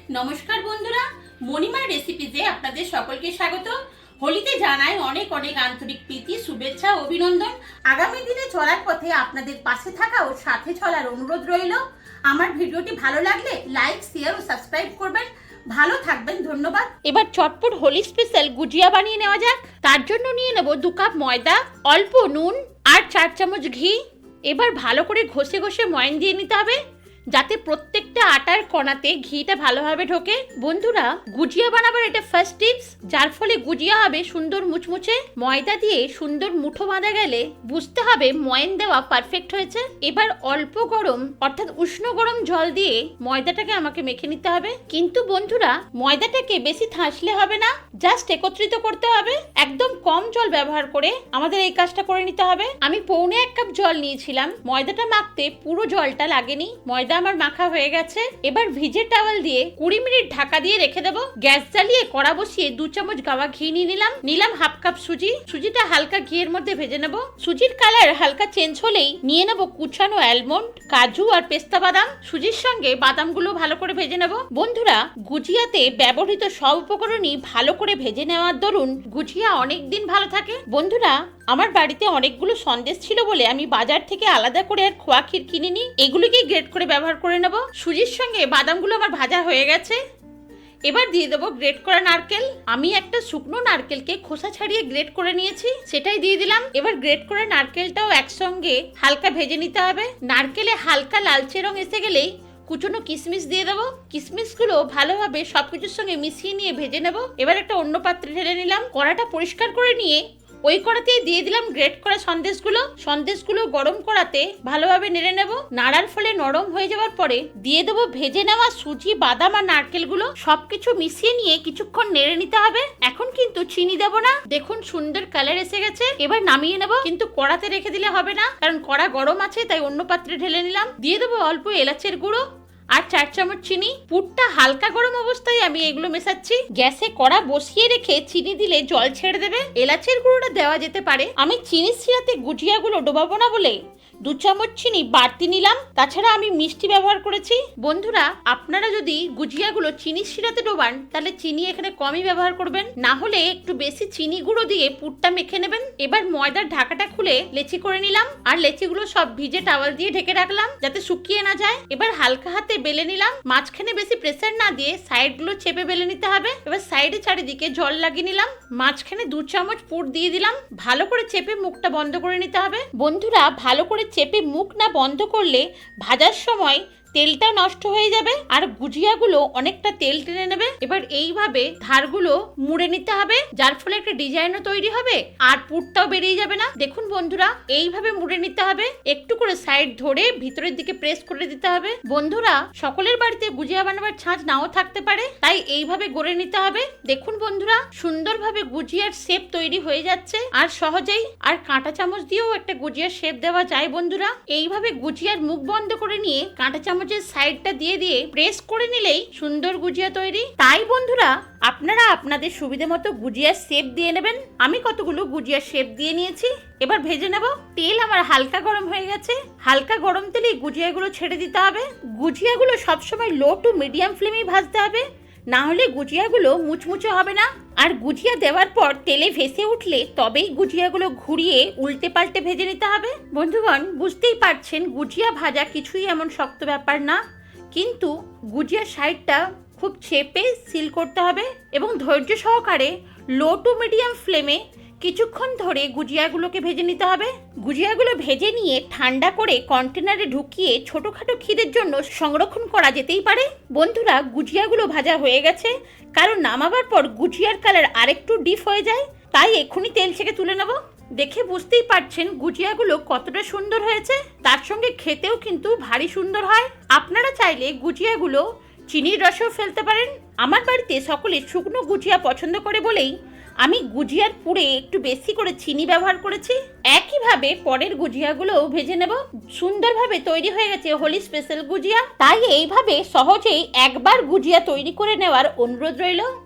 নমস্কার বন্ধুরা, মণিমার রেসিপিতে আপনাদের সকলকে স্বাগত। হোলিতে জানাই অনেক অনেক আন্তরিক প্রীতি, শুভেচ্ছা, অভিনন্দন। আগামী দিনে চলার পথে আপনাদের পাশে থাকা ও সাথে চলার অনুরোধ রইল। আমার ভিডিওটি ভালো লাগলে লাইক, শেয়ার ও সাবস্ক্রাইব করবেন। ভালো থাকবেন, ধন্যবাদ। এবার চটপট হোলি স্পেশাল গুজিয়া বানিয়ে নেওয়া যাক। তার জন্য নিয়ে নেব 2 কাপ ময়দা, অল্প নুন আর 4 চামচ ঘি। এবার ভালো করে ঘষে ঘষে ময়ান দিয়ে নিতে হবে, যাতে প্রত্যেকটা আটার কণাতে ঘিটা ভালোভাবে ঢোকে। বন্ধুরা, গুজিয়া বানাবার এটা ফার্স্ট টিপস, যার ফলে গুজিয়া হবে সুন্দর মুচমুচে। ময়দা দিয়ে সুন্দর মুঠো বাঁধা গেলে বুঝতে হবে ময়ান দেওয়া পারফেক্ট হয়েছে। এবার অল্প গরম অর্থাৎ উষ্ণ গরম জল দিয়ে ময়দাটাকে আমাকে মেখে নিতে হবে। কিন্তু বন্ধুরা, ময়দাটাকে বেশি থাঁসলে হবে না, জাস্ট একত্রিত করতে হবে। একদম কম জল ব্যবহার করে আমাদের এই কাজটা করে নিতে হবে। আমি 1.25 কাপ জল নিয়েছিলাম। ময়দাটা মাখতে পুরো জলটা লাগেনি। ময়দা আমার মাখা হয়ে গেছে। এবার ভিজে টাওয়াল দিয়ে 20 মিনিট ঢাকা দিয়ে রেখে দেবো। গ্যাস জ্বালিয়ে কড়া বসিয়ে 2 চামচ গাওয়া ঘি নিয়ে নিলাম 1/2 কাপ সুজিটা হালকা ঘিয়ের মধ্যে ভেজে নেব। সুজির কালার হালকা চেঞ্জ হলেই নিয়ে নেব কুচানো অ্যালমন্ড, কাজু আর পেস্তা বাদাম। সুজির সঙ্গে বাদামগুলো ভালো করে ভেজে নেব। বন্ধুরা, গুজিয়াতে ব্যবহৃত সব উপকরণই ভালো করে ভেজে নেওয়ার দরুন গুজিয়া অনেক দিন ভালো থাকে। বন্ধুরা, আমার বাড়িতে অনেকগুলো সন্দেশ ছিল বলে আমি বাজার থেকে আলাদা করে আর খোয়া ক্ষীর কিনিনি, এগুলোকে গ্রেট করে ব্যবহার করে নেব। সুজির সঙ্গে বাদামগুলো আমার ভাজা হয়ে গেছে। এবার দিয়ে দেবো গ্রেট করা নারকেল। আমি একটা শুকনো নারকেলকে খোসা ছাড়িয়ে গ্রেট করে নিয়েছি, সেটাই দিয়ে দিলাম। এবার গ্রেট করে নারকেলটাও একসঙ্গে হালকা ভেজে নিতে হবে। নারকেলে হালকা লালচে রং এসে গেলেই কুচনো কিশমিশ দিয়ে দেবো। কিশমিশগুলো ভালোভাবে সবকিছুর সঙ্গে মিশিয়ে নিয়ে ভেজে নেব। এবার একটা অন্য পাত্রে ঢেলে নিলাম। কড়াটা পরিষ্কার করে নিয়ে ওই কড়াতেই দিয়ে দিলাম গ্রেট করা সন্দেশগুলো গরম কড়াতে ভালোভাবে নেড়ে নেব। নাড়ার ফলে নরম হয়ে যাওয়ার পরে দিয়ে দেবো ভেজে নেওয়া সুজি, বাদাম আর নারকেলগুলো। সবকিছু মিশিয়ে নিয়ে কিছুক্ষণ নেড়ে নিতে হবে। এখন কিন্তু চিনি দেবো না। দেখুন সুন্দর কালার এসে গেছে। এবার নামিয়ে নেব, কিন্তু কড়াতে রেখে দিলে হবে না, কারণ কড়া গরম আছে, তাই অন্য পাত্রে ঢেলে নিলাম। দিয়ে দেবো অল্প এলাচের গুঁড়ো আর 4 চামচ চিনি। পুরটা হালকা গরম অবস্থায় আমি এগুলো মেশাচ্ছি। গ্যাসে কড়া বসিয়ে রেখে চিনি দিলে জল ছেড়ে দেবে। এলাচের গুঁড়োটা দেওয়া যেতে পারে। আমি চিনির শিরাতে গুজিয়াগুলো ডোবাবো না বলে 2 চামচ চিনি বাড়তি নিলাম। তাছাড়া আমি মিষ্টি ব্যবহার করেছি। বন্ধুরা, আপনারা যদি গুজিয়াগুলো চিনির শিরাতে ডোবান তাহলে চিনি এখানে কমই ব্যবহার করবেন, না হলে একটু বেশি চিনি গুঁড়ো দিয়ে পুরটা মেখে নেবেন। এবার ময়দার ঢাকাটা খুলে লেচি করে নিলাম, আর লেচিগুলো সব ভিজে টাওয়াল দিয়ে ঢেকে রাখলাম যাতে শুকিয়ে না যায়। এবার হালকা হাতে বেলে নিলাম। মাঝখানে বেশি প্রেসার না দিয়ে সাইডগুলো চেপে বেলে নিতে হবে। এবার সাইডে চারিদিকে জল লাগিয়ে নিলাম। মাঝখানে 2 চামচ পুর দিয়ে দিলাম। ভালো করে চেপে মুখটা বন্ধ করে নিতে হবে। বন্ধুরা, ভালো করে চেপে মুখ না বন্ধ করলে ভাজার সময় তেলটা নষ্ট হয়ে যাবে আর গুজিয়াগুলো অনেকটা তেল টেনে নেবে। এবার এইভাবে ধারগুলো মুড়ে নিতে হবে, যার ফলে একটা ডিজাইনও তৈরি হবে আর পুরটাও বেরিয়ে যাবে না। দেখুন বন্ধুরা, এইভাবে মুড়ে নিতে হবে। একটু করে সাইড ধরে ভিতরের দিকে প্রেস করে দিতে হবে। বন্ধুরা, সকলের বাড়িতে গুজিয়া বানাবার ছাঁচ নাও থাকতে পারে, তাই এইভাবে গড়ে নিতে হবে। দেখুন বন্ধুরা, সুন্দরভাবে গুজিয়ার শেপ তৈরি হয়ে যাচ্ছে আর সহজেই। আর কাঁটা চামচ দিয়েও একটা গুজিয়ার শেপ দেওয়া যায়। বন্ধুরা, এইভাবে গুজিয়ার মুখ বন্ধ করে নিয়ে কাঁটা চামচ সাইডটা দিয়ে প্রেস করে নিলেই সুন্দর গুজিয়া তৈরি। তাই বন্ধুরা, আপনারা আপনাদের সুবিধা মতো গুজিয়ার শেপ দিয়ে নেবেন। আমি কতগুলো গুজিয়ার শেপ দিয়ে নিয়েছি। এবার ভেজে নেব। তেল আমার হালকা গরম হয়ে গেছে। হালকা গরম তেলে গুজিয়াগুলো ছেড়ে দিতে হবে। গুজিয়াগুলো সবসময় লো টু মিডিয়াম ফ্লেমেই ভাজতে হবে, না হলে গুজিয়াগুলো মুচমুচে হবে না। আর গুজিয়া দেওয়ার পর তেলে ভেসে উঠলে তবেই গুজিয়াগুলো ঘুরিয়ে উল্টে পাল্টে ভেজে নিতে হবে। বন্ধুগণ, বুঝতেই পারছেন গুজিয়া ভাজা কিছুই এমন শক্ত ব্যাপার না, কিন্তু গুজিয়ার সাইডটা খুব চেপে সিল করতে হবে এবং ধৈর্য সহকারে লো টু মিডিয়াম ফ্লেমে কিছুক্ষণ ধরে গুজিয়াগুলোকে ভেজে নিতে হবে। গুজিয়াগুলো ভেজে নিয়ে ঠান্ডা করে কন্টেনারে ঢুকিয়ে ছোটখাটো ক্ষীরের জন্য সংরক্ষণ করা যেতেই পারে। বন্ধুরা, গুজিয়াগুলো ভাজা হয়ে গেছে, কারণ নামাবার পর গুজিয়ার কালার আরেকটু ডিপ হয়ে যায়, তাই এক্ষুনি তেল থেকে তুলে নেব। দেখে বুঝতেই পারছেন গুজিয়াগুলো কতটা সুন্দর হয়েছে। তার সঙ্গে খেতেও কিন্তু ভারী সুন্দর হয়। আপনারা চাইলে গুজিয়াগুলো চিনির রসও ফেলতে পারেন। আমার বাড়িতে সকলে শুকনো গুজিয়া পছন্দ করে বলেই আমি গুজিয়ার পুরে একটু বেশি করে চিনি ব্যবহার করেছি। একইভাবে পরের গুজিয়াগুলোও ভেজে নেব। সুন্দরভাবে তৈরি হয়ে গেছে হোলি স্পেশাল গুজিয়া। তাই এইভাবে সহজেই একবার গুজিয়া তৈরি করে নেওয়ার অনুরোধ রইল।